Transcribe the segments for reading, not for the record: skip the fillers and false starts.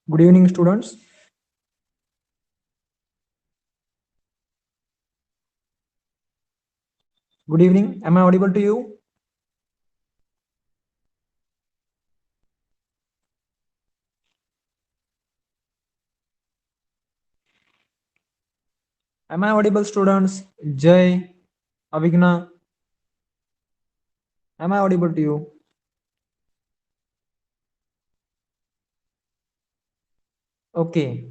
Good evening, students. Good evening. Am I audible to you? Am I audible, students? Jay, Avigna, am I audible to you? Okay.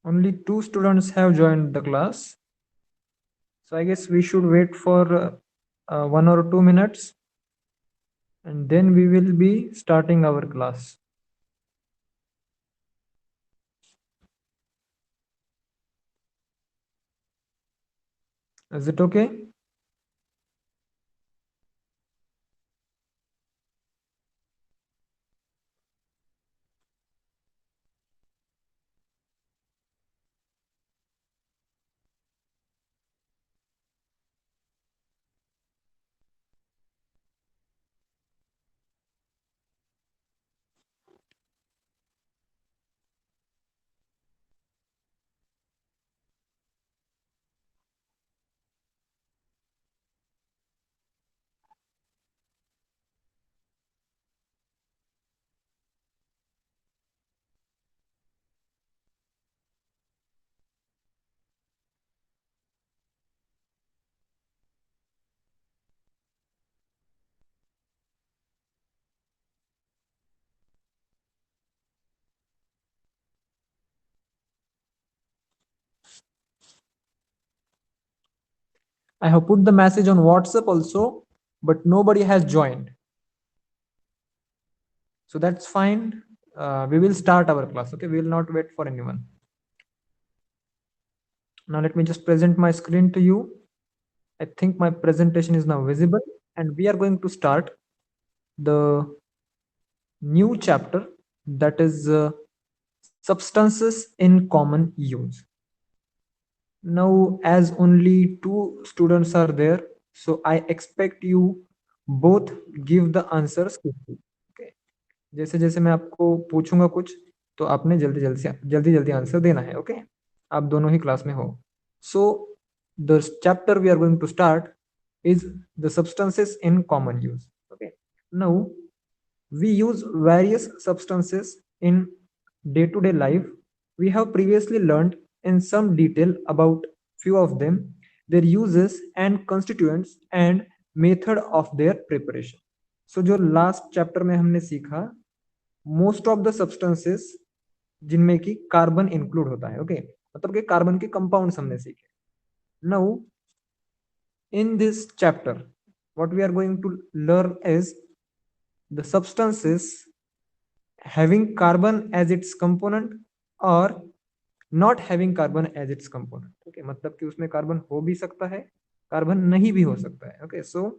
Only two students have joined the class. So I guess we should wait for 1 or 2 minutes and then we will be starting our class. Is it okay? I have put the message on WhatsApp also, but nobody has joined. So that's fine. We will start our class. Okay. We will not wait for anyone. Now let me just present my screen to you. I think my presentation is now visible and we are going to start the new chapter, that is substances in common use. Now as only two students are there, so I expect you both give the answers quickly. Okay. जैसे जैसे मैं आपको पूछूंगा कुछ तो आपने जल्दी जल्दी आंसर देना है. ओके. आप दोनों ही क्लास में हो. So the chapter we are going to start is the substances in common use. Okay. Now we use various substances in day-to-day life. We have previously learned in some detail about few of them, their uses and constituents and method of their preparation. So जो last chapter में हमने सीखा, most of the substances जिनमें कि carbon include होता है. Okay. मतलब कि कार्बन के कंपाउंड्स हमने सीखे. Now in this chapter what we are going to learn is the substances having carbon as its component or not having carbon as its component. Okay. मतलब कि उसमें कार्बन हो भी सकता है, कार्बन नहीं भी हो सकता है. Okay. So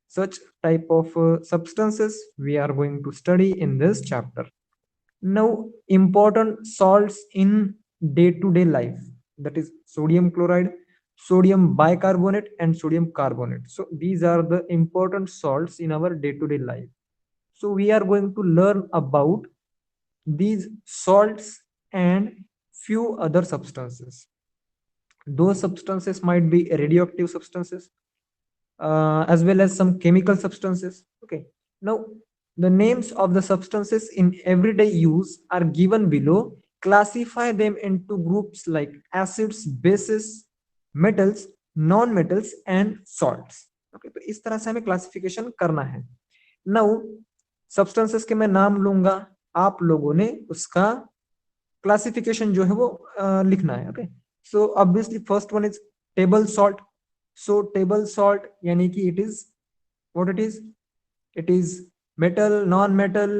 such type of substances we are going to study in this chapter. Now important salts in day to day life, that is sodium chloride, sodium bicarbonate and sodium carbonate. So these are the important salts in our day to day life. So we are going to learn about these salts and few other substances. Those substances might be radioactive substances, as well as some chemical substances. Okay. Now the names of the substances in everyday use are given below. Classify them into groups like acids, bases, metals, non metals and salts. Okay. तो इस तरह से हमें classification करना है. Now substances के मैं नाम लूंगा, आप लोगों ने उसका क्लासिफिकेशन जो है वो लिखना है. Okay. So obviously first one is table salt. So table salt यानी कि it is what it is, it is metal, non metal,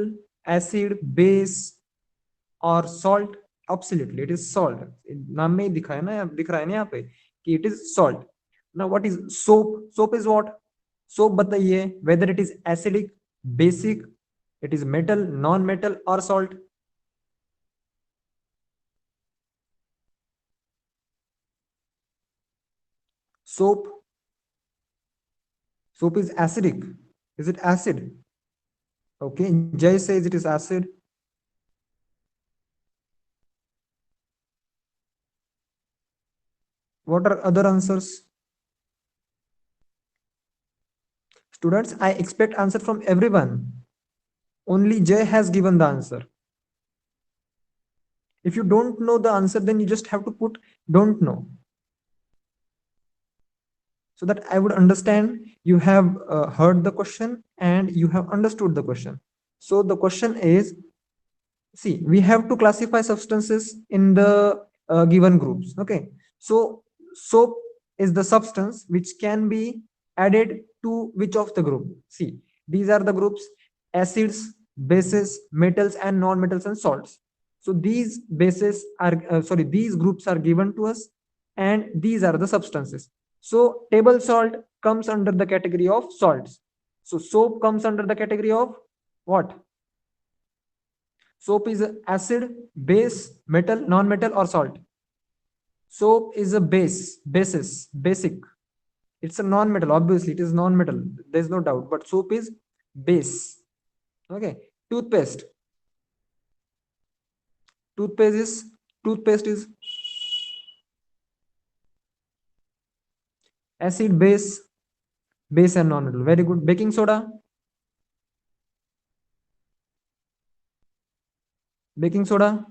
acid, base और salt. Absolutely it is salt. नाम में ही दिखा है ना, दिख रहा है ना यहाँ पे कि it is salt. Now what is soap? Soap is what? Soap बताइए, whether it is acidic, basic, it is metal, non metal और salt. Soap. Soap is acidic. Is it acid? Okay, Jay says it is acid. What are other answers? Students, I expect answer from everyone. Only Jay has given the answer. If you don't know the answer, then you just have to put don't know, so that I would understand you have heard the question and you have understood the question. So the question is, see, we have to classify substances in the given groups. Okay, so soap is the substance which can be added to which of the group? See, these are the groups: acids, bases, metals, and non-metals and salts. So these bases are sorry, these groups are given to us, and these are the substances. So table salt comes under the category of salts. So soap comes under the category of what? Soap is a acid, base, metal, non-metal, or salt. Soap is a basic. It's a non-metal. Obviously, it is non-metal. There's no doubt. But soap is base. Okay. Toothpaste. Toothpaste is toothpaste is acid, base and non-metal. Very good. Baking soda. Baking soda.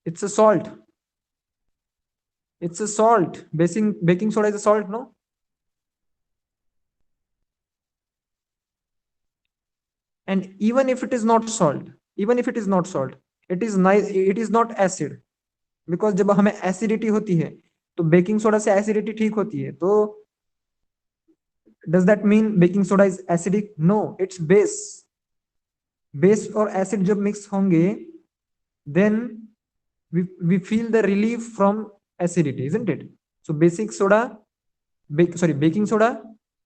It's a salt. It's a salt. Baking soda is a salt, no? And even if it is not salt, it is nice. It is not acid. Because जब हमें acidity होती है तो baking soda से acidity ठीक होती है, तो does that mean baking soda is acidic? No, it's base और एसिड जब मिक्स होंगे then we feel the relief from acidity, isn't it? So baking soda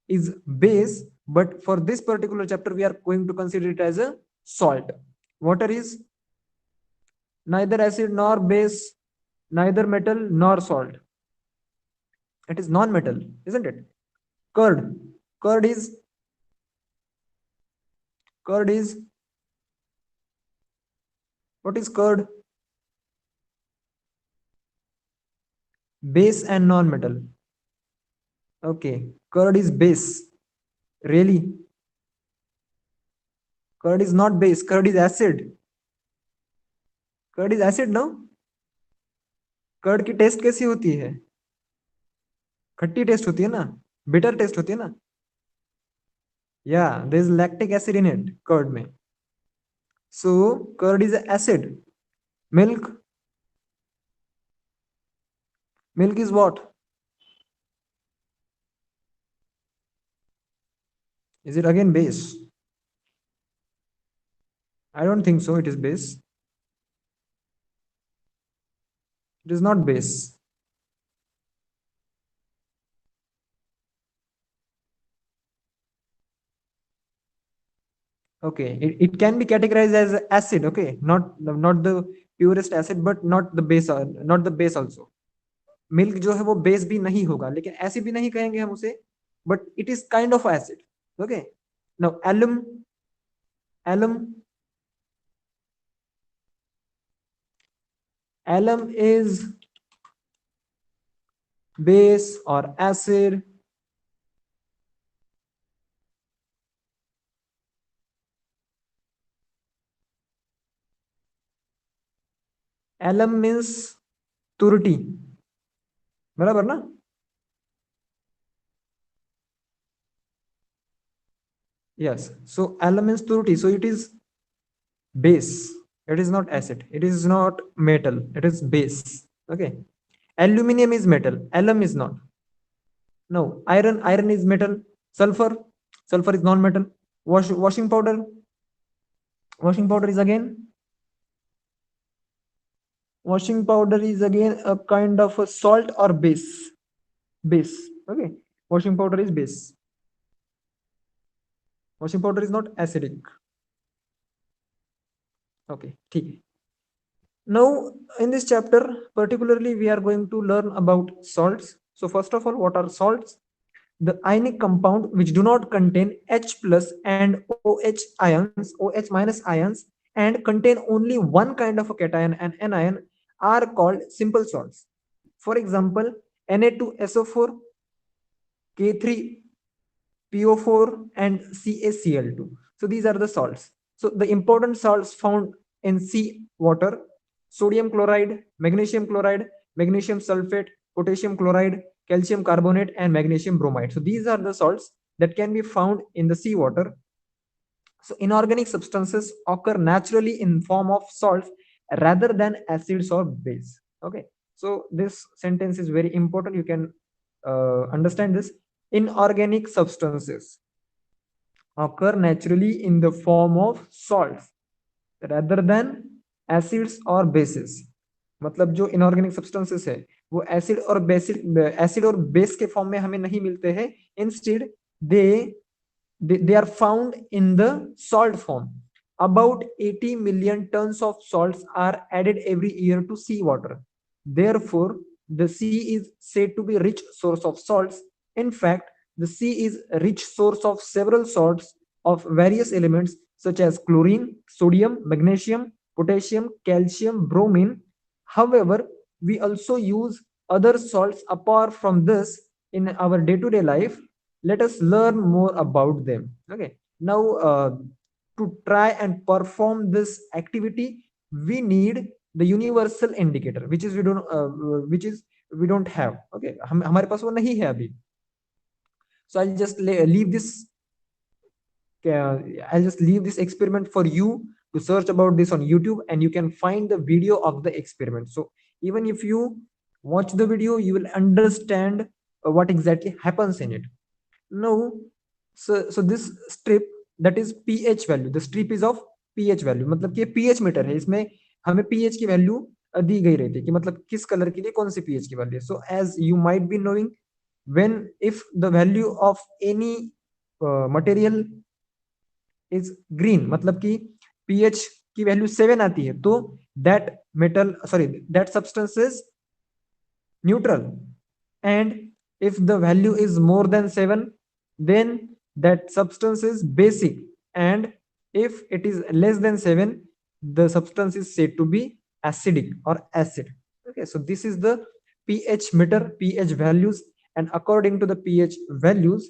is base, but for this particular chapter we are going to consider it as a salt. Water is neither acid nor base, neither metal nor salt. It is non-metal, isn't it? Curd. Curd is curd is what is curd? Base and non-metal. Okay. Curd is base. Really? Curd is not base. Curd is acid. Curd is acid, no? Curd की taste कैसी होती है? खट्टी test होती है ना, bitter taste होती है ना. या there is lactic acid in it, curd में. So curd is acid. Milk, milk is what? Is it again base? I don't think so. It is base. It is not base. Okay, it can be categorized as acid. Okay, not the purest acid, but not the base, not the base also. Milk जो है वो base भी नहीं होगा, लेकिन acid भी नहीं कहेंगे हम उसे, but it is kind of acid. Okay. Now alum. Alum alum is base or acid? Alum means turti, बराबर ना? Yes. So alum means तुरटी. So it is base. It is not acid. It is not metal. It is base. Okay. Aluminium is metal. Alum is not. No. Iron is metal. Sulfur. Sulfur is non-metal. Washing powder. Washing powder is again. Washing powder is again a kind of a salt or base. Base. Okay. Washing powder is base. Washing powder is not acidic. Okay. ठीक है. Now, in this chapter, particularly, we are going to learn about salts. So first of all, what are salts? The ionic compound which do not contain H plus and OH ions, OH minus ions, and contain only one kind of a cation and anion are called simple salts. For example, Na2SO4, K3PO4, and CaCl2. So these are the salts. So the important salts found in sea water: sodium chloride, magnesium sulfate, potassium chloride, calcium carbonate, and magnesium bromide. So these are the salts that can be found in the sea water. So inorganic substances occur naturally in form of salts rather than acids or base. Okay. So this sentence is very important. You can understand this. Inorganic substances occur naturally in the form of salts rather than acids or bases. मतलब जो inorganic substances है वो acid और base के form में हमें नहीं मिलते हैं. Instead they they are found in the salt form. About 80 million tons of salts are added every year to seawater. Therefore, the sea is said to be a rich source of salts. In fact, the sea is a rich source of several salts of various elements such as chlorine, sodium, magnesium, potassium, calcium, bromine. However, we also use other salts apart from this in our day-to-day life. Let us learn more about them. Okay, now to try and perform this activity, we need the universal indicator, which is we don't have. Okay, हमारे पास वो नहीं है अभी. So I'll just leave this experiment for you to search about this on YouTube, and you can find the video of the experiment. So even if you watch the video, you will understand what exactly happens in it. No, so this strip, that is pH value. The strip is of pH value. मतलब कि pH metre है, इसमें हमें pH की value दी गई रहती है कि मतलब किस कलर के लिए कौन सी pH की वैल्यू है. So as you might be knowing, when if the value of any material is green, मतलब कि pH की वैल्यू 7 आती है, तो that substance is neutral. And if the value is more than 7, then that substance is basic. And if it is less than 7, the substance is said to be acidic or acid. Okay, so this is the pH meter, pH values. And according to the pH values,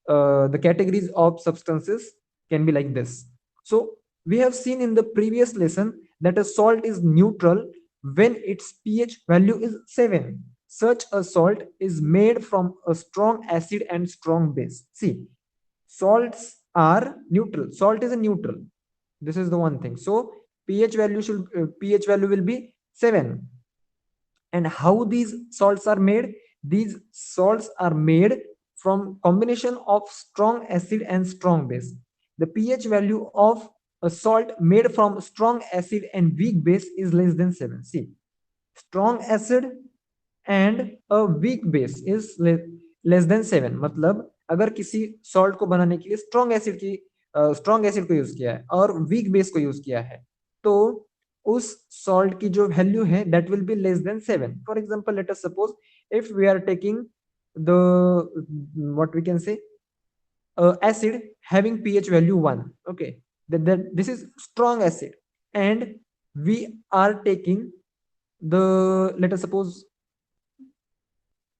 the categories of substances can be like this. So we have seen in the previous lesson that a salt is neutral when its pH value is 7. Such a salt is made from a strong acid and strong base. See, salts are neutral. Salt is a neutral. This is the one thing. So pH value will be 7. And how these salts are made? These salts are made from combination of strong acid and strong base. The pH value of a salt made from strong acid and weak base is less than 7. See, strong acid and a weak base is less than 7. मतलब अगर किसी salt को बनाने के लिए strong acid को use किया है और वीक बेस को यूज किया है, तो उस सॉल्ट की जो वैल्यू है that will be less than 7. For example, let us suppose if we are taking the what we can say acid having pH value 1. Okay, that this is strong acid, and we are taking the, let us suppose,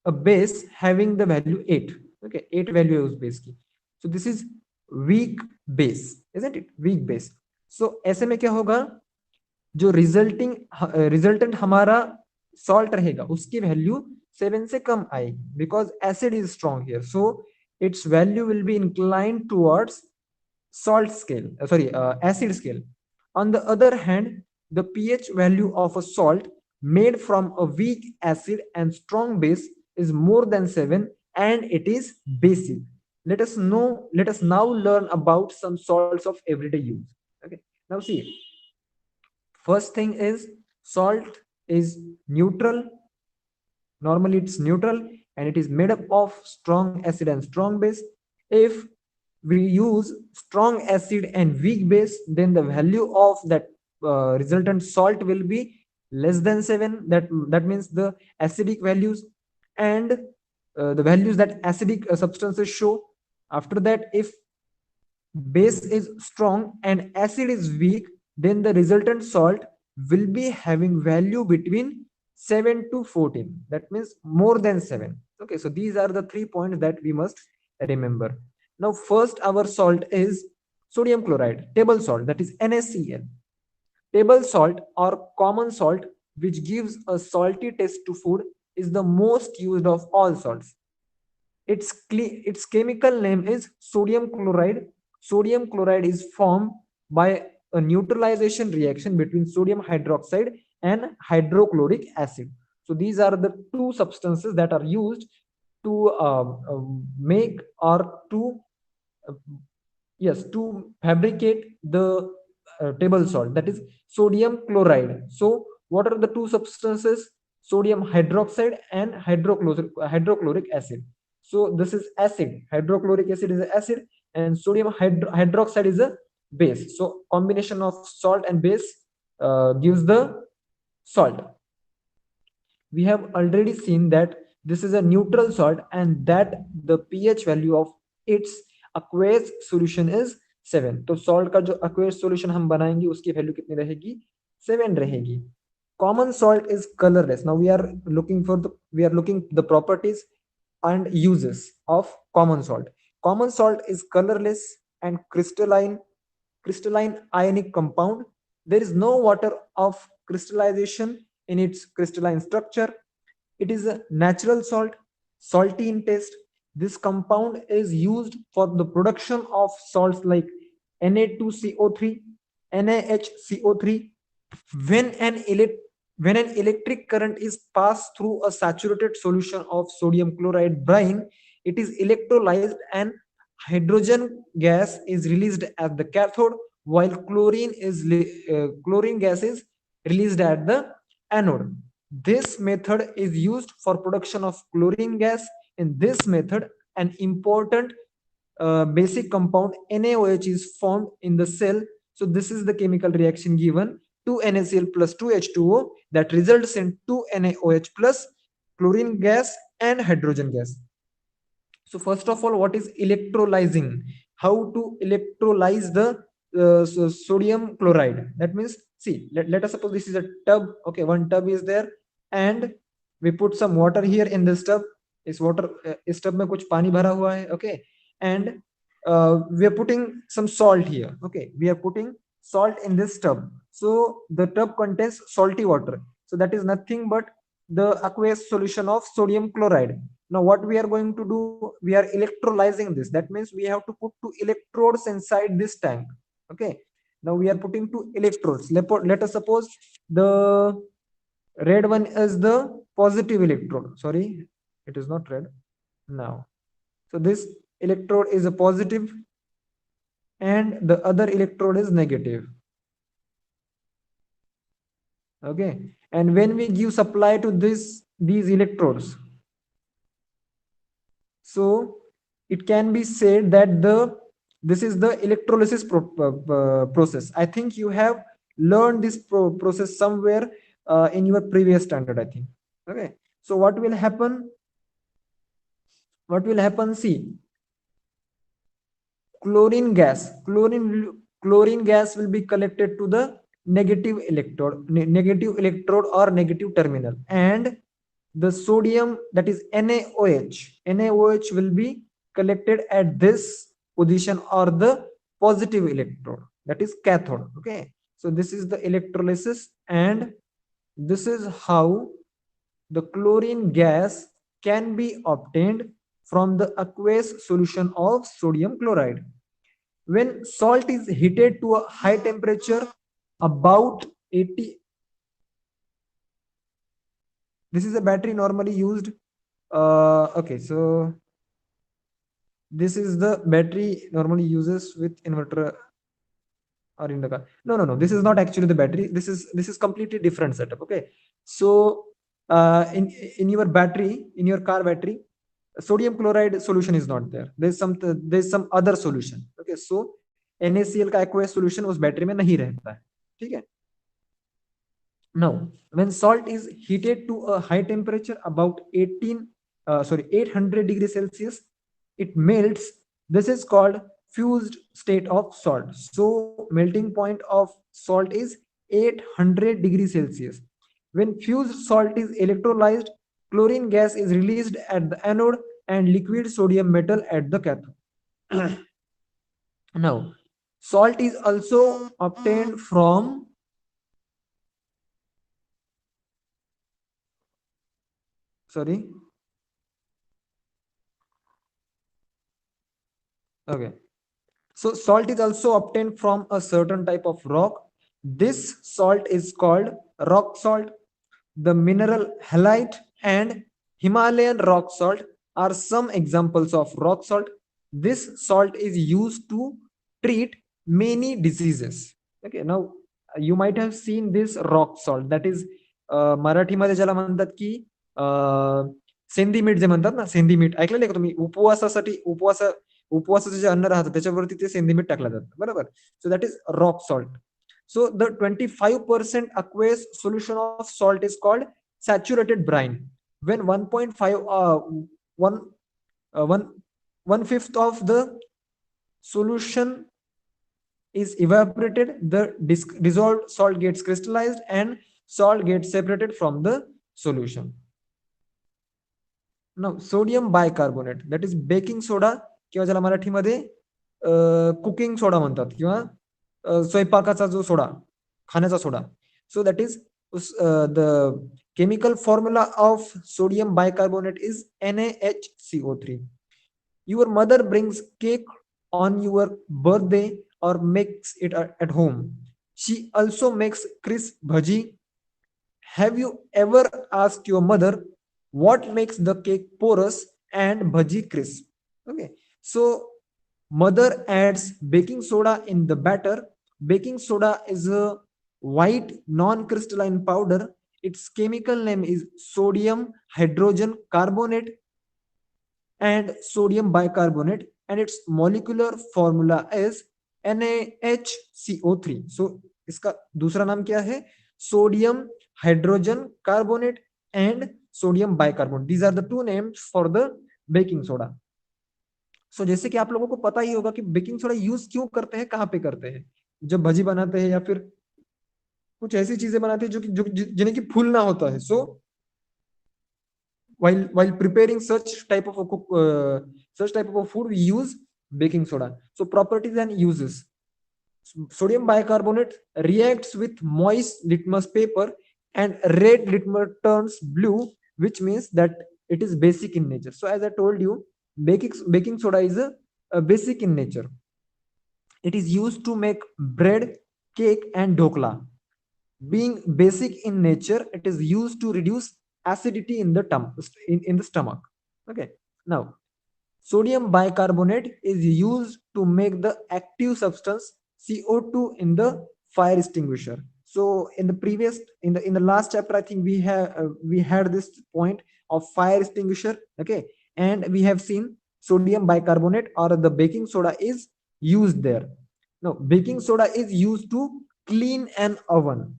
a base having the value 8. Okay, 8 value है उस base की. So this is weak base, isn't it? Weak base. So ऐसे में क्या होगा, जो resultant हमारा salt रहेगा उसकी वैल्यू 7 से कम आएगी, because acid is strong here. So its value will be inclined towards salt scale, acid scale. On the other hand, the pH value of a salt made from a weak acid and strong base is more than 7, and it is basic. Let us now learn about some salts of everyday use. Okay, now see, first thing is salt is neutral. Normally it's neutral, and it is made up of strong acid and strong base. If we use strong acid and weak base, then the value of that resultant salt will be less than 7. That means the acidic values. And the values that acidic substances show. After that, if base is strong and acid is weak, then the resultant salt will be having value between 7 to 14. That means more than 7. Okay, so these are the 3 points that we must remember. Now, first, our salt is sodium chloride, table salt, that is NaCl. Table salt or common salt, which gives a salty taste to food, is the most used of all salts. Its chemical name is sodium chloride. Sodium chloride is formed by a neutralization reaction between sodium hydroxide and hydrochloric acid. So these are the two substances that are used to make or to uh, yes, to fabricate the table salt, that is sodium chloride. So what are the two substances? Sodium hydroxide and hydrochloric acid. So this is acid, hydrochloric acid is an acid, and sodium hydroxide is a base. So combination of salt and base gives the salt. We have already seen that this is a neutral salt and that the pH value of its aqueous solution is 7. तो salt का जो aqueous solution हम बनाएंगे उसकी value कितनी रहेगी? 7 रहेगी. Common salt is colorless. Now we are looking the properties and uses of common salt. Common salt is colorless and crystalline ionic compound. There is no water of crystallization in its crystalline structure. It is a natural salt, salty in taste. This compound is used for the production of salts like Na2CO3, NaHCO3. When an electric current is passed through a saturated solution of sodium chloride brine, it is electrolyzed and hydrogen gas is released at the cathode, while chlorine gas is released at the anode. This method is used for production of chlorine gas. In this method, an important basic compound NaOH is formed in the cell. So this is the chemical reaction given 2NaCl plus 2H2O that results in 2NaOH plus chlorine gas and hydrogen gas. So first of all, what is electrolyzing? How to electrolyze the sodium chloride? That means, see, let us suppose this is a tub. Okay, one tub is there and we put some water here in this tub. इस tub में कुछ पानी भरा हुआ है. Okay, and we are putting some salt here. Okay, we are putting salt in this tub. So the tub contains salty water. So that is nothing but the aqueous solution of sodium chloride. Now what we are going to do, we are electrolyzing this. That means we have to put two electrodes inside this tank. Okay, now we are putting two electrodes. Let us suppose the red one is the positive electrode. Sorry, it is not red now. So this electrode is a positive and the other electrode is negative. Okay, and when we give supply to these electrodes, so it can be said that this is the electrolysis process. I think you have learned this process somewhere in your previous standard, I think. Okay, so what will happen? See, chlorine gas will be collected to the negative electrode or negative terminal, and the sodium, that is NaOH will be collected at this position or the positive electrode, that is cathode. Okay, so this is the electrolysis and this is how the chlorine gas can be obtained from the aqueous solution of sodium chloride. When salt is heated to a high temperature, about 80, this is a battery normally used. Okay, so this is the battery normally uses with inverter or in the car. No, this is not actually the battery. This is completely different setup. Okay, so in your battery, in your car battery, sodium chloride solution is not there. There's some other solution. Okay, so NaCl का aqueous solution उस battery में नहीं रहता है. ठीक है. Now, when salt is heated to a high temperature, about 18 sorry, 800 degrees Celsius, it melts. This is called fused state of salt. So melting point of salt is 800 degrees Celsius. When fused salt is electrolyzed, chlorine gas is released at the anode and liquid sodium metal at the cathode. Now, salt is also obtained from, sorry, okay. So salt is also obtained from a certain type of rock. This salt is called rock salt. The mineral halite and Himalayan rock salt are some examples of rock salt. This salt is used to treat many diseases. Okay, now you might have seen this rock salt, that is मराठीमध्ये ज्याला म्हणतात की सेंदी मीठ जे म्हणतात ना, सेंदी मीठ ऐकलेलं आहे का तुम्ही? उपवासासाठी उपवासाचं जे अन्न राहतं त्याच्यावरती ते सेंदी मीठ टाकलं जातं, बरोबर? So that is rock salt. So the 25% aqueous solution of salt is called saturated brine. When 1.5 one one one fifth of the solution is evaporated, the dissolved salt gets crystallized and salt gets separated from the solution. Now sodium bicarbonate, that is baking soda किंवा ज्याला मराठीमध्ये cooking soda म्हणतात किंवा स्वयंपाकाचा जो soda, खाण्याचा soda. So that is the chemical formula of sodium bicarbonate is NaHCO3. Your mother brings cake on your birthday or makes it at home. She also makes crisp bhaji. Have you ever asked your mother what makes the cake porous and bhaji crisp? Okay, so mother adds baking soda in the batter. Baking soda is a white non-crystalline powder. Its chemical name is sodium hydrogen carbonate and sodium bicarbonate, and its molecular formula is NaHCO3. So इसका दूसरा नाम क्या है? Sodium hydrogen carbonate and sodium bicarbonate. These are the two names for the baking soda. So जैसे कि आप लोगों को पता ही होगा कि बेकिंग सोडा यूज क्यों करते हैं, कहाँ पे करते हैं? जब भजी बनाते हैं या फिर कुछ ऐसी चीजें बनाते हैं जो जिन्हें की फूलना होता है. So while preparing such type of a food, we use baking soda. So properties and uses. Sodium bicarbonate reacts with moist litmus paper and red litmus turns blue, which means that it is basic in nature. So as I told you, baking soda is a basic in nature. It is used to make bread, cake and dhokla. Being basic in nature, it is used to reduce acidity in the stomach. Okay, now sodium bicarbonate is used to make the active substance CO2 in the fire extinguisher. So in the last chapter, I think we had this point of fire extinguisher. Okay, and we have seen sodium bicarbonate or the baking soda is used there. Now baking soda is used to clean an oven.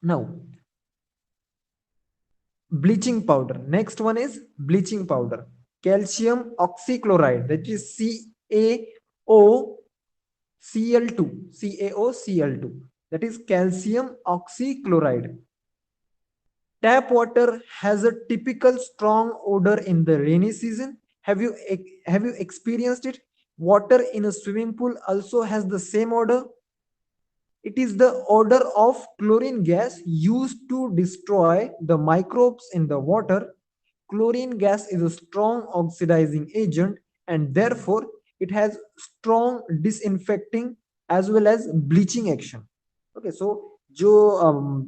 Now bleaching powder, next one is bleaching powder. Calcium oxychloride, that is CaOCl2, that is calcium oxychloride. Tap water has a typical strong odor in the rainy season. Have you experienced it? Water in a swimming pool also has the same odor. It is the odor of chlorine gas used to destroy the microbes in the water. Chlorine gas is a strong oxidizing agent and therefore it has strong disinfecting as well as bleaching action. Okay, so जो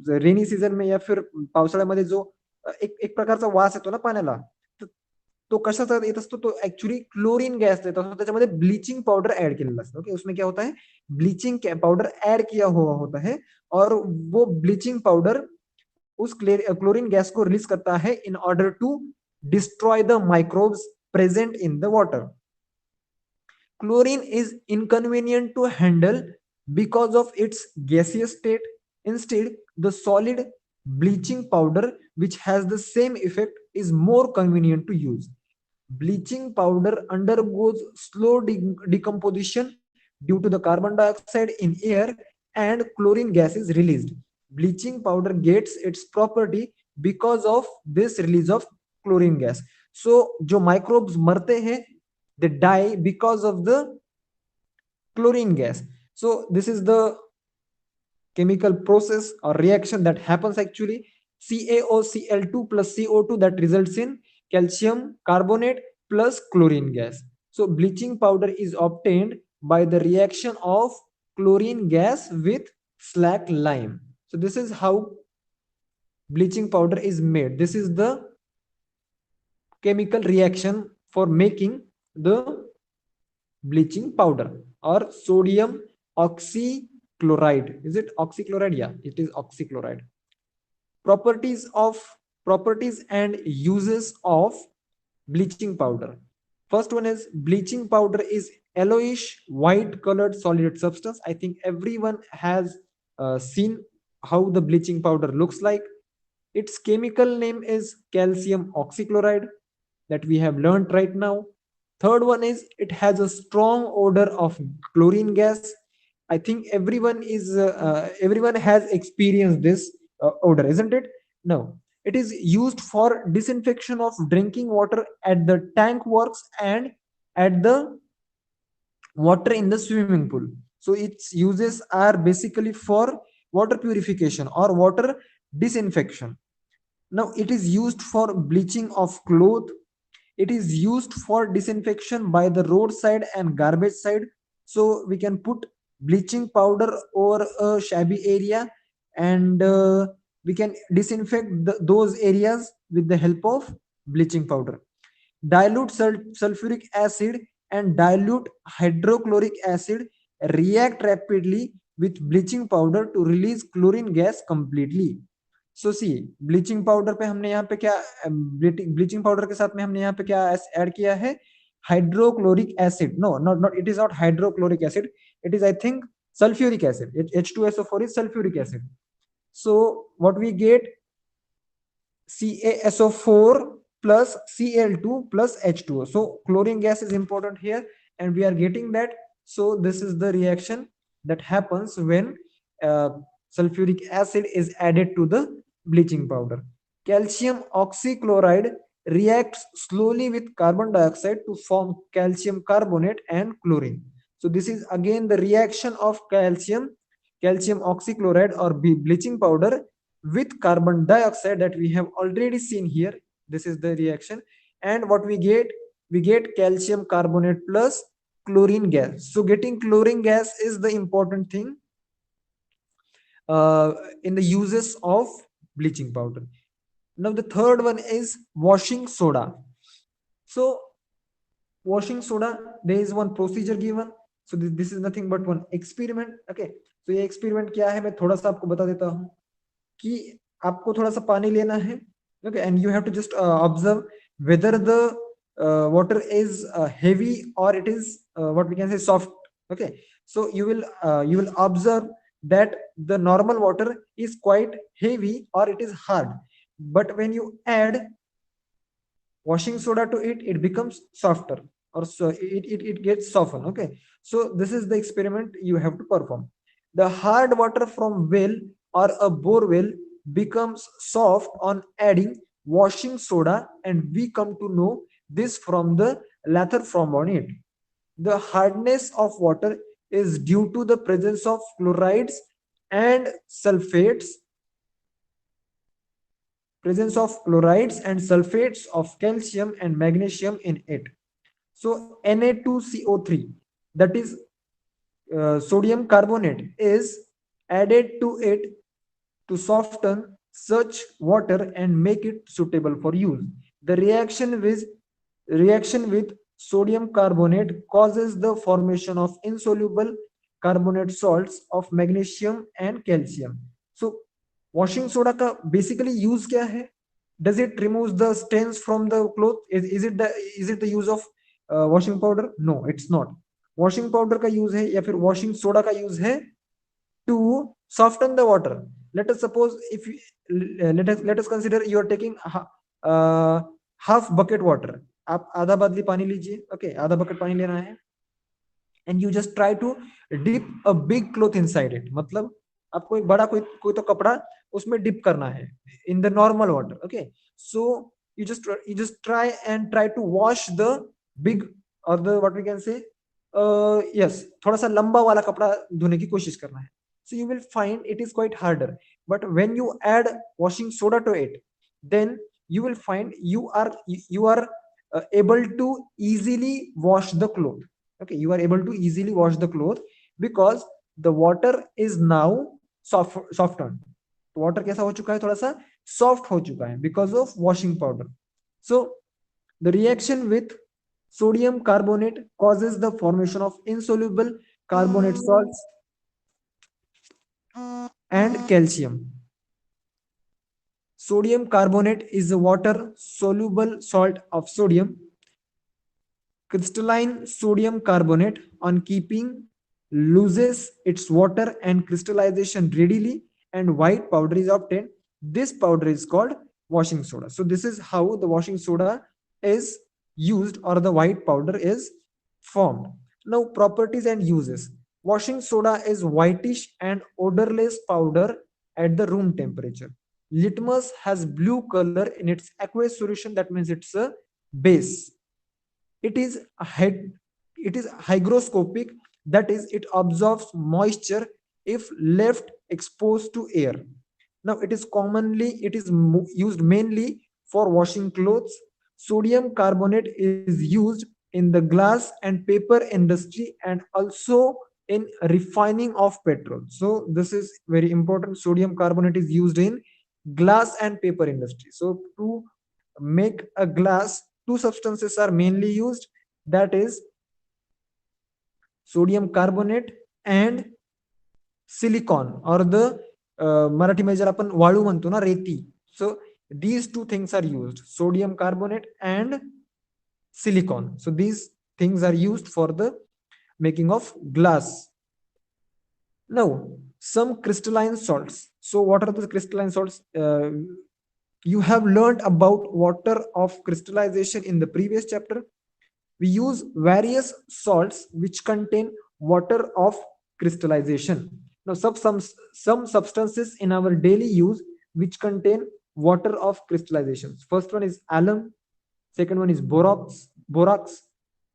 rainy season में या फिर पावसाळ्यामध्ये जो एक प्रकारचा वास येतो ना पाण्याला, तो कशाचा येत असतो? तो एक्चुअली क्लोरीन गैस येत असतो, त्याच्यामध्ये ब्लीचिंग पाउडर ऐड केलेला असतो. ओके, उसमें क्या होता है, ब्लीचिंग पाउडर ऐड किया हुआ होता है और वो ब्लीचिंग पाउडर उस क्लोरीन गैस को रिलीज करता है in order to destroy the microbes present in the water. Chlorine is inconvenient to handle because of its gaseous state. Instead, the solid bleaching powder which has the same effect is more convenient to use. Bleaching powder undergoes slow decomposition due to the carbon dioxide in air and chlorine gas is released. Bleaching powder gets its property because of this release of chlorine gas. So जो microbes मरते हैं, they die because of the chlorine gas. So this is the chemical process or reaction that happens actually. CaOCl2 plus CO2 that results in calcium carbonate plus chlorine gas. So bleaching powder is obtained by the reaction of chlorine gas with slack lime. So this is how bleaching powder is made. This is the chemical reaction for making the bleaching powder or sodium oxychloride. Is it oxychloride? Yeah, it is oxychloride. Properties of properties and uses of bleaching powder. First one is bleaching powder is yellowish white colored solid substance. I think everyone has seen how the bleaching powder looks like. Its chemical name is calcium oxychloride that we have learned right now. Third one is it has a strong odor of chlorine gas. I think everyone has experienced this odor, isn't it? No, it is used for disinfection of drinking water at the tank works and at the water in the swimming pool. So its uses are basically for water purification or water disinfection. Now it is used for bleaching of cloth. It is used for disinfection by the roadside and garbage side. So we can put bleaching powder over a shabby area and we can disinfect those areas with the help of bleaching powder. Dilute sulfuric acid and dilute hydrochloric acid react rapidly with bleaching powder to release chlorine gas completely. So C bleaching powder पे हमने यहाँ पे क्या bleaching powder के साथ में हमने यहाँ पे क्या ऐड किया है hydrochloric acid no not not it is not hydrochloric acid it is I think sulfuric acid. H2SO4 is sulfuric acid. So what we get CaSO4 plus Cl2 plus H2O. So chlorine gas is important here and we are getting that. So this is the reaction that happens when sulfuric acid is added to the bleaching powder. Calcium oxychloride reacts slowly with carbon dioxide to form calcium carbonate and chlorine. So this is again the reaction of calcium oxychloride or bleaching powder with carbon dioxide that we have already seen here. This is the reaction, and what we get calcium carbonate plus chlorine gas. So getting chlorine gas is the important thing in the uses of bleaching powder. Now the third one is washing soda. So washing soda, there is one procedure given. So this is nothing but one experiment. Okay, so ये experiment क्या है मैं थोड़ा सा आपको बता देता हूँ कि आपको थोड़ा सा पानी लेना है. Okay, and you have to just observe whether the water is heavy or it is what we can say soft. Okay, so you will observe that the normal water is quite heavy or it is hard, but when you add washing soda to it, it becomes softer, or so it gets softened. Okay, so this is the experiment you have to perform. The hard water from well or a bore well becomes soft on adding washing soda, and we come to know this from the lather from on it. The hardness of water is due to the presence of chlorides and sulfates of calcium and magnesium in it. So Na2CO3, that is sodium carbonate, is added to it to soften such water and make it suitable for use. The reaction with sodium carbonate causes the formation of insoluble carbonate salts of magnesium and calcium. So washing soda का basically use क्या है? Does it remove the stains from the cloth? Is it the use of washing powder? No, it's not. Washing powder का use है या फिर washing soda का use है to soften the water. Let us suppose if you, let us consider you are taking half bucket water. आप आधा बादली पानी लीजिए, okay, आधा bucket पानी लेना है, and you just try to dip a big cloth inside it. मतलब आपको एक बड़ा कोई तो कपड़ा उसमें डिप करना है in the normal water. Okay, so you just try to wash the big, or the what we can say, yes, थोड़ा सा लंबा वाला कपड़ा धोने की कोशिश करना है. So you will find it is quite harder. But when you add washing soda to it, then you will find you are able to easily wash the cloth. Okay, you are able to easily wash the cloth because the water is now softened. water कैसा हो चुका है, थोड़ा सा soft हो चुका है because of washing powder. So the reaction with sodium carbonate causes the formation of insoluble carbonate salts and calcium. Sodium carbonate is a water soluble salt of sodium. Crystalline sodium carbonate, on keeping, loses its water and crystallization readily, and white powder is obtained. This powder is called washing soda. So this is how the washing soda is used, or the white powder is formed. Now, properties and uses. Washing soda is whitish and odorless powder at the room temperature. Litmus has blue color in its aqueous solution. That means it's a base. It is hygroscopic, that is it absorbs moisture if left exposed to air. Now it is used mainly for washing clothes. Sodium carbonate is used in the glass and paper industry, and also in refining of petrol. So this is very important. Sodium carbonate is used in glass and paper industry. So to make a glass, two substances are mainly used, that is sodium carbonate and silicon, or the Marathi मध्ये जर आपण वाळू म्हणतो ना, रेती. So these two things are used, sodium carbonate and silicon. So these things are used for the making of glass. Now some crystalline salts. So what are the crystalline salts? You have learned about water of crystallization in the previous chapter. We use various salts which contain water of crystallization. Now some substances in our daily use which contain water of crystallization. First one is alum, second one is borax,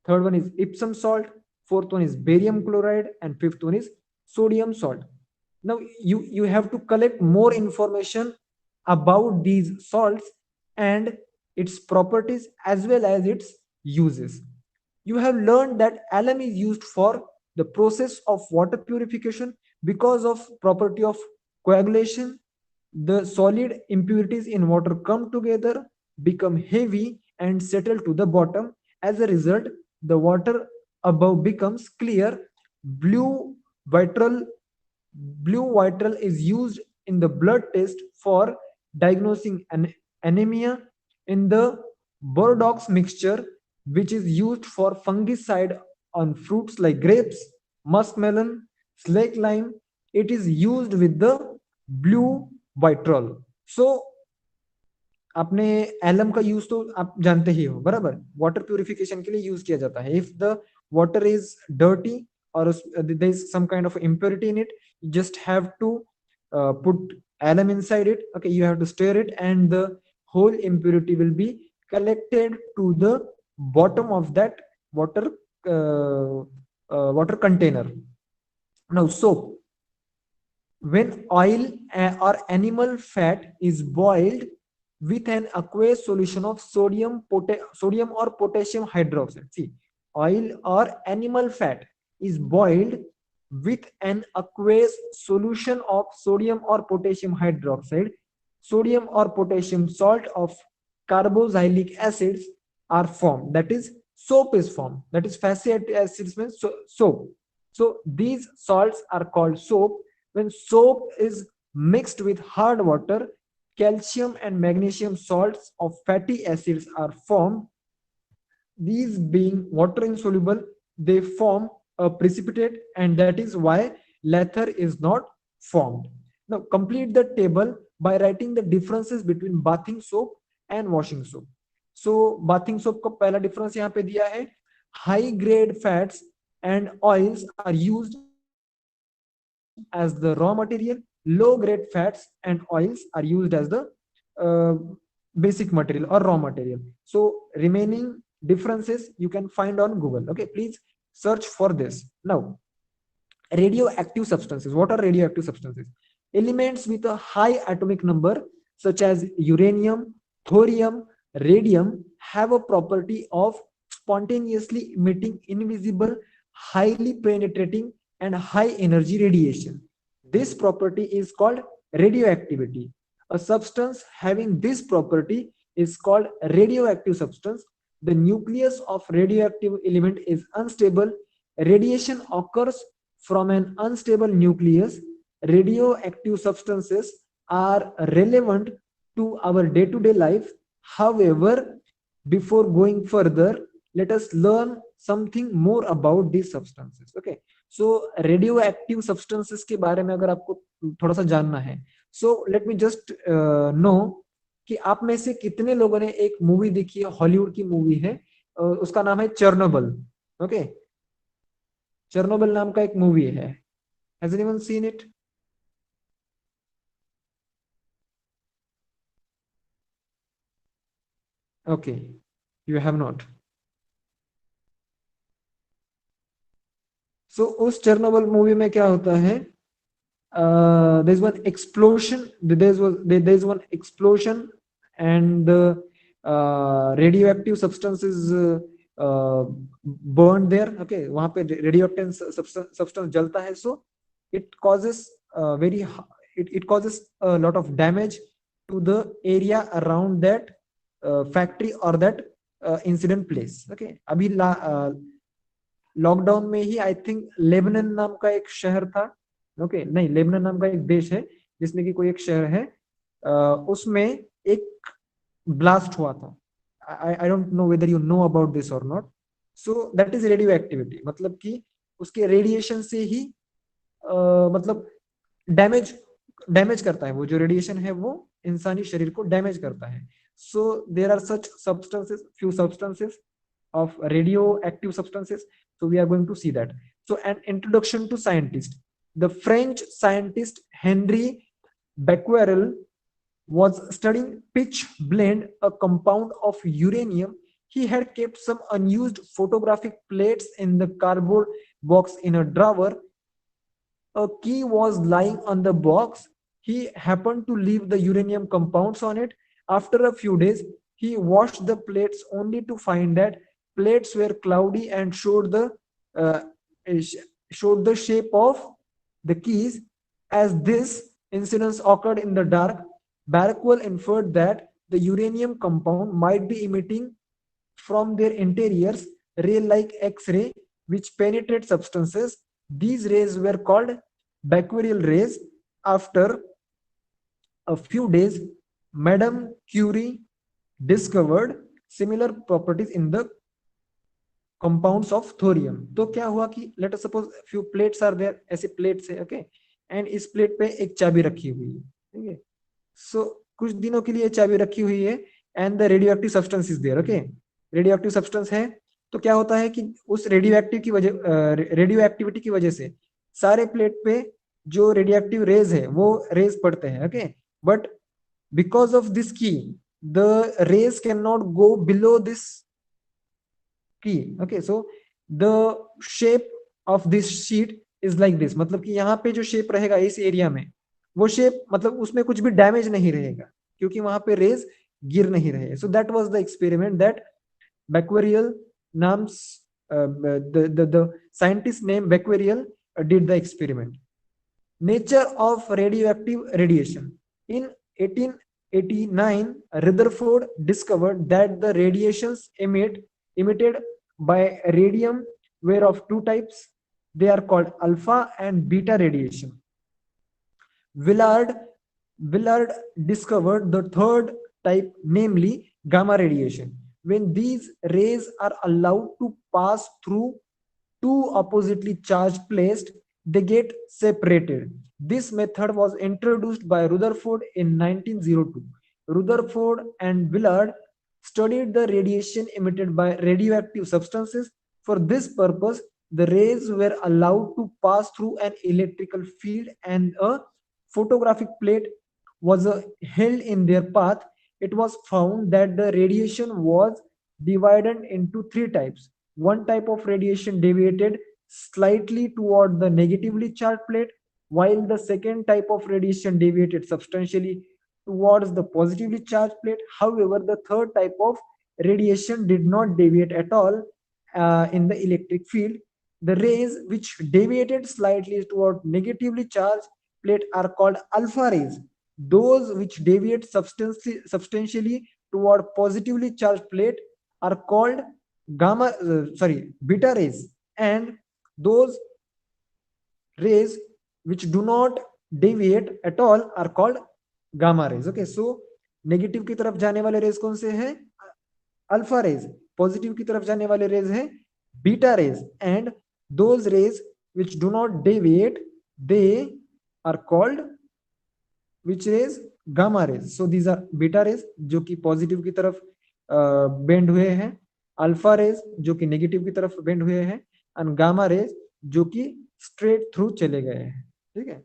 third one is Epsom salt, fourth one is barium chloride, and fifth one is sodium salt. Now you have to collect more information about these salts and its properties as well as its uses. You have learned that alum is used for the process of water purification because of property of coagulation. The solid impurities in water come together, become heavy, and settle to the bottom. As a result, the water above becomes clear. Blue vitral Blue vitral is used in the blood test for diagnosing anemia. In the Bordeaux mixture, which is used for fungicide on fruits like grapes, muskmelon, slake lime, it is used with the blue vitral. So आपने alum का use तो आप जानते ही हो, बराबर, water purification के लिए use किया जाता है. If the water is dirty or there is some kind of impurity in it, you just have to put alum inside it. Okay, you have to stir it, and the whole impurity will be collected to the bottom of that water water container. Now soap. When oil or animal fat is boiled with an aqueous solution of sodium or potassium hydroxide. See, oil or animal fat is boiled with an aqueous solution of sodium or potassium hydroxide. Sodium or potassium salt of carboxylic acids are formed. That is, soap is formed. That is, fatty acids means soap. So these salts are called soap. When soap is mixed with hard water, calcium and magnesium salts of fatty acids are formed. These being water insoluble, they form a precipitate, and that is why lather is not formed. Now complete the table by writing the differences between bathing soap and washing soap. So bathing soap का पहला difference यहाँ पे दिया है, high grade fats and oils are used as the raw material, low grade fats and oils are used as the uh, basic material or raw material. So remaining differences you can find on Google. Okay, please search for this. Now radioactive substances. What are radioactive substances? Elements with a high atomic number such as uranium, thorium, radium have a property of spontaneously emitting invisible, highly penetrating and high energy radiation. This property is called radioactivity. A substance having this property is called radioactive substance. The nucleus of radioactive element is unstable. Radiation occurs from an unstable nucleus. Radioactive substances are relevant to our day-to-day life. However, before going further, let us learn something more about these substances. Okay, so radioactive substances के बारे में अगर आपको थोड़ा सा जानना है, so let me just know कि आप में से कितने लोगों ने एक मूवी देखी है, हॉलीवुड की मूवी है, उसका नाम है चेर्नोबिल. ओके, चेर्नोबिल नाम का एक मूवी है. Has anyone seen it? Okay, you have not. So उस चेर्नोबिल मूवी में क्या होता है, there's one explosion, there's one explosion and radioactive substances burned there. Okay, वहां पे radioactive substance जलता है. So it causes it causes a lot of damage to the area around that factory or that incident place. Okay, अभी lockdown में ही I think Lebanon नाम का एक शहर था. ओके, नहीं, लेबनन नाम का एक देश है जिसमें कि कोई एक शहर है, उसमें एक ब्लास्ट हुआ था. I don't know whether you know about this और not. So that is radioactivity. मतलब कि उसके रेडिएशन से ही मतलब डैमेज डैमेज करता है. वो जो रेडिएशन है वो इंसानी शरीर को डैमेज करता है. So there are such substances, few substances of radioactive substances. So we are going to see that. So an introduction to scientist. The French scientist Henri Becquerel was studying pitch blende, a compound of uranium. He had kept some unused photographic plates in the cardboard box in a drawer. A key was lying on the box. He happened to leave the uranium compounds on it. After a few days, he washed the plates only to find that plates were cloudy and uh, showed the shape of the keys. As this incident occurred in the dark, Barkwell inferred that the uranium compound might be emitting from their interiors ray like X-ray which penetrate substances. These rays were called Becquerel rays. After a few days, Madame Curie discovered similar properties in the compounds of thorium. तो क्या हुआ कि let us suppose few plates are there, ऐसे plates है. Okay, and इस plate पे एक चाबी रखी हुई है. ठीक है, सो कुछ दिनों के लिए चाबी रखी हुई है and the radioactive substance is there. Okay, radioactive substance है. तो क्या होता है कि उस रेडियो एक्टिविटी की वजह से सारे प्लेट पे जो रेडियोएक्टिव रेज है वो रेज पड़ते हैं. Okay, but because of this key the rays can not go below this key. Okay, so the shape of this sheet is like this. मतलब कि यहाँ पे जो शेप रहेगा इस एरिया में, वो शेप मतलब उसमें कुछ भी डैमेज नहीं रहेगा क्योंकि वहां पे रेज गिर नहीं रहे. So that was the experiment that Becquerel नाम्स the scientist named Becquerel did the experiment. Nature of radioactive radiation. In 1889, Rutherford discovered that the radiations emitted by radium were of two types. They are called alpha and beta radiation. Willard discovered the third type, namely gamma radiation. When these rays are allowed to pass through two oppositely charged plates, they get separated. This method was introduced by Rutherford in 1902. Rutherford and Willard studied the radiation emitted by radioactive substances. For this purpose, the rays were allowed to pass through an electrical field and a photographic plate was held in their path. It was found that the radiation was divided into three types. One type of radiation deviated slightly toward the negatively charged plate, while the second type of radiation deviated substantially towards the positively charged plate. However, the third type of radiation did not deviate at all in the electric field. The rays which deviated slightly toward negatively charged plate are called alpha rays. Those which deviate substantially toward positively charged plate are called beta rays, and those rays which do not deviate at all are called gamma rays. Okay, so negative की तरफ जाने वाले raise कौन से हैं? Alpha raise. Positive की तरफ जाने वाले रेज हैं beta rays, and those rays which do not deviate, they are called which rays? Gamma rays. So these are beta rays जो कि पॉजिटिव की तरफ बेंड हुए हैं, अल्फा रेज जो कि नेगेटिव की तरफ बेंड हुए हैं, एंड गामा रेज जो कि स्ट्रेट थ्रू चले गए हैं. ठीक है.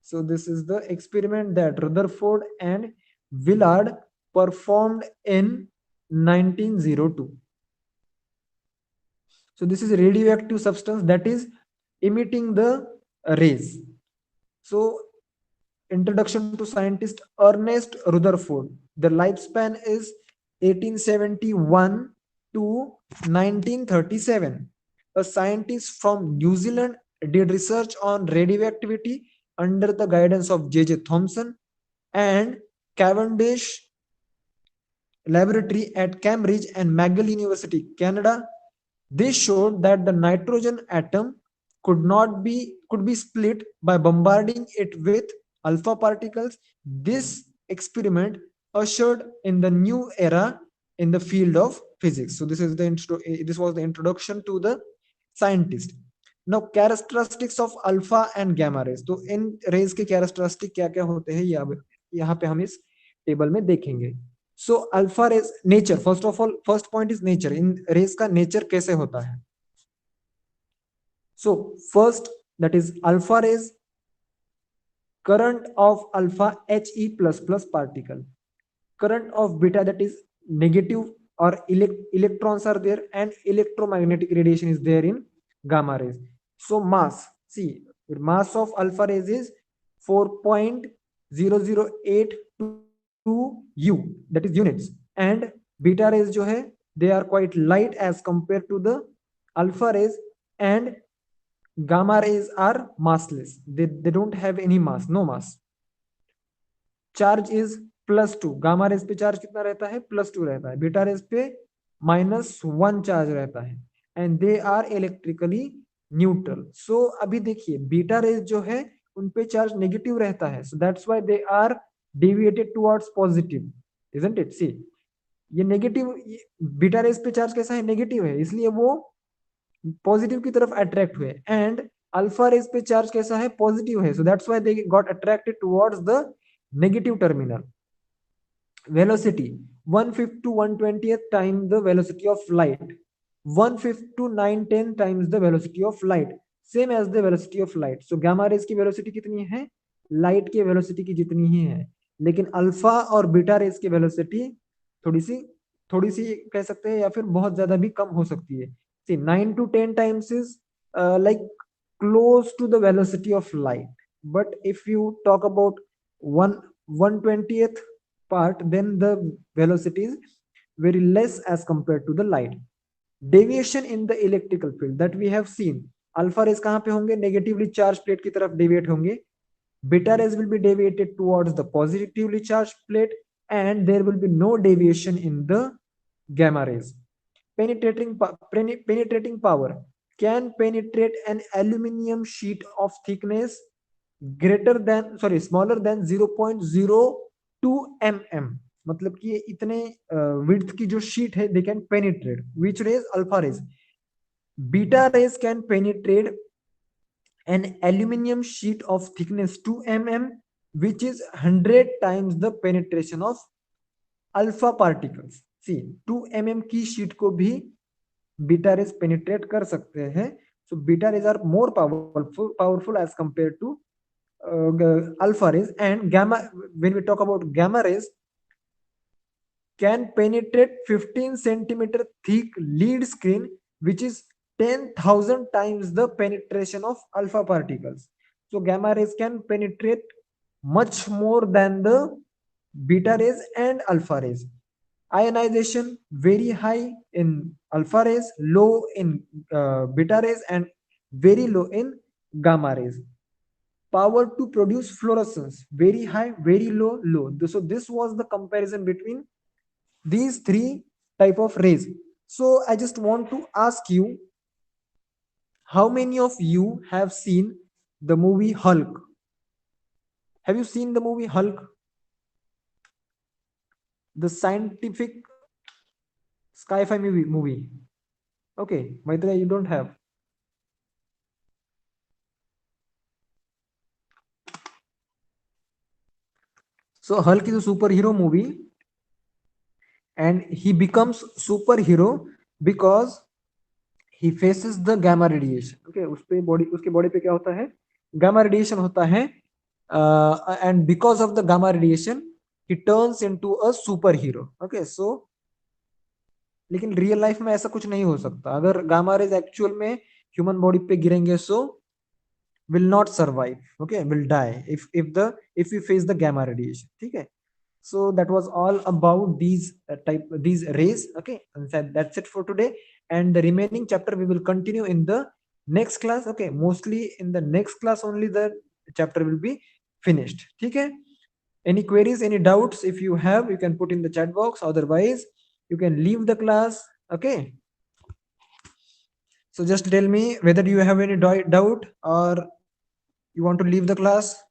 So this is the experiment that Rutherford and Willard performed in 1902. So this is a radioactive substance that is emitting the rays. So introduction to scientist Ernest Rutherford. The lifespan is 1871 to 1937. A scientist from New Zealand did research on radioactivity under the guidance of J.J. Thomson and Cavendish Laboratory at Cambridge and McGill University, Canada. They showed that the nitrogen atom could be split by bombarding it with alpha particles. This experiment ushered in the new era in the field of physics. So this was the introduction to the scientist. Now characteristics of alpha and gamma rays. तो इन raise के characteristic क्या क्या होते हैं यहाँ पे हम इस टेबल में देखेंगे. So alpha rays nature. First of all first point is nature. इन रेज का नेचर कैसे होता है? So first, that is alpha rays, current of alpha He plus particle, current of beta, that is negative or electrons are there, and electromagnetic radiation is there in gamma rays. So mass, see, mass of alpha rays is 4.0082 U, that is units, and beta rays जो है they are quite light as compared to the alpha rays, and gamma rays are massless. They don't have any mass, no mass. Charge is +2. Gamma rays पे charge कितना रहता है? +2 रहता है. Beta rays पे -1 charge रहता है, and they are electrically neutral. So अभी देखिए बीटा रेज जो है उन पे चार्ज नेगेटिव रहता है, so that's why they are deviated towards positive, isn't it? See, ये नेगेटिव बीटा रेज पे चार्ज कैसा है? नेगेटिव है, इसलिए वो पॉजिटिव की तरफ अट्रैक्ट हुए, एंड अल्फा रेज पे चार्ज कैसा है? पॉजिटिव है, so that's why they got attracted towards the negative terminal. Velocity 1/5 to 1/20th times the velocity of light, 1/5 to 9/10 times the velocity of light, same as the velocity of light. So gamma rays की velocity कितनी है? Light की velocity की जितनी ही है, लेकिन alpha और beta raise की velocity थोड़ी सी कह सकते हैं, या फिर बहुत ज्यादा भी कम हो सकती है. See, 9 to 10 times is like close to the velocity of light, but if you talk about 1/20th part, then the velocity is very less as compared to the light. Deviation in the electrical field that we have seen, alpha rays कहाँ पे होंगे? negatively charged plate की तरफ deviate होंगे. Beta rays will be deviated towards the positively charged plate, and there will be no deviation in the gamma rays. Penetrating power can penetrate an aluminum sheet of thickness smaller than 0.02 mm. मतलब कि इतने width की जो sheet है, they can penetrate which rays? Alpha rays. Beta rays can penetrate an aluminum sheet of thickness 2 mm, which is 100 times the penetration of alpha particles. See, 2 mm की sheet को भी beta raise penetrate कर सकते हैं. So beta rays are more powerful as compared to alpha rays. And gamma, when we talk about gamma rays, can penetrate 15 centimeter thick lead screen, which is 10,000 times the penetration of alpha particles. So gamma rays can penetrate much more than the beta rays and alpha rays. Ionization very high in alpha rays, low in beta rays, and very low in gamma rays. Power to produce fluorescence very high, very low, low. So this was the comparison between these three type of rays. So I just want to ask you, how many of you have seen the movie Hulk? Have you seen the movie Hulk, the scientific sci-fi movie? Okay, Maitreya, you don't have. So Hulk is a superhero movie, and he becomes superhero because he faces the gamma radiation. Okay, उसके body पे क्या होता है? Gamma radiation होता है, and because of the gamma radiation he turns into a superhero. Okay, so लेकिन real life में ऐसा कुछ नहीं हो सकता. अगर गामा रेज एक्चुअल में ह्यूमन बॉडी पे गिरेंगे, सो will not survive. Okay, will die if we face the gamma radiation. ठीक है. So that was all about these rays. Okay, and that's it for today, and the remaining chapter we will continue in the next class. Okay, mostly in the next class only the chapter will be finished. ठीक है. Any queries, any doubts? If you have, you can put in the chat box. Otherwise you can leave the class. Okay, so just tell me whether you have any doubt or you want to leave the class.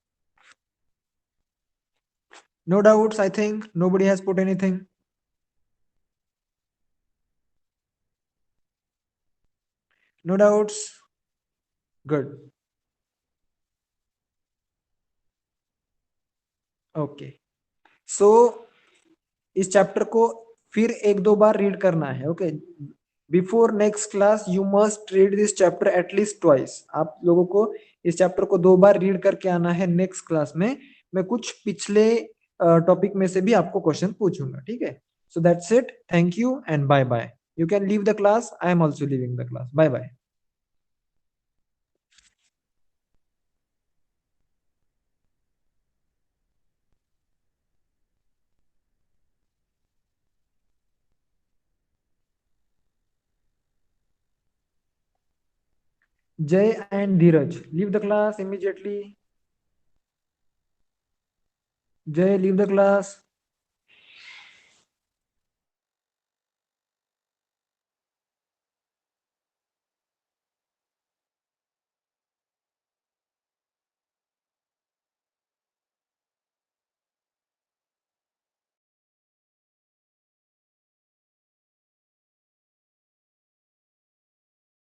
No doubts, I think. Nobody has put anything. No doubts. Good. Okay. So इस chapter को फिर एक दो बार read करना है. Okay, before next class you must read this chapter at least twice. आप लोगों को इस चैप्टर को दो बार रीड करके आना है. नेक्स्ट क्लास में मैं कुछ पिछले टॉपिक में से भी आपको क्वेश्चन पूछूंगा. ठीक है. So that's it. Thank you and bye bye. You can leave the class. I am also leaving the class. Bye bye. Jay and Dheeraj, leave the class immediately. Jay, leave the class.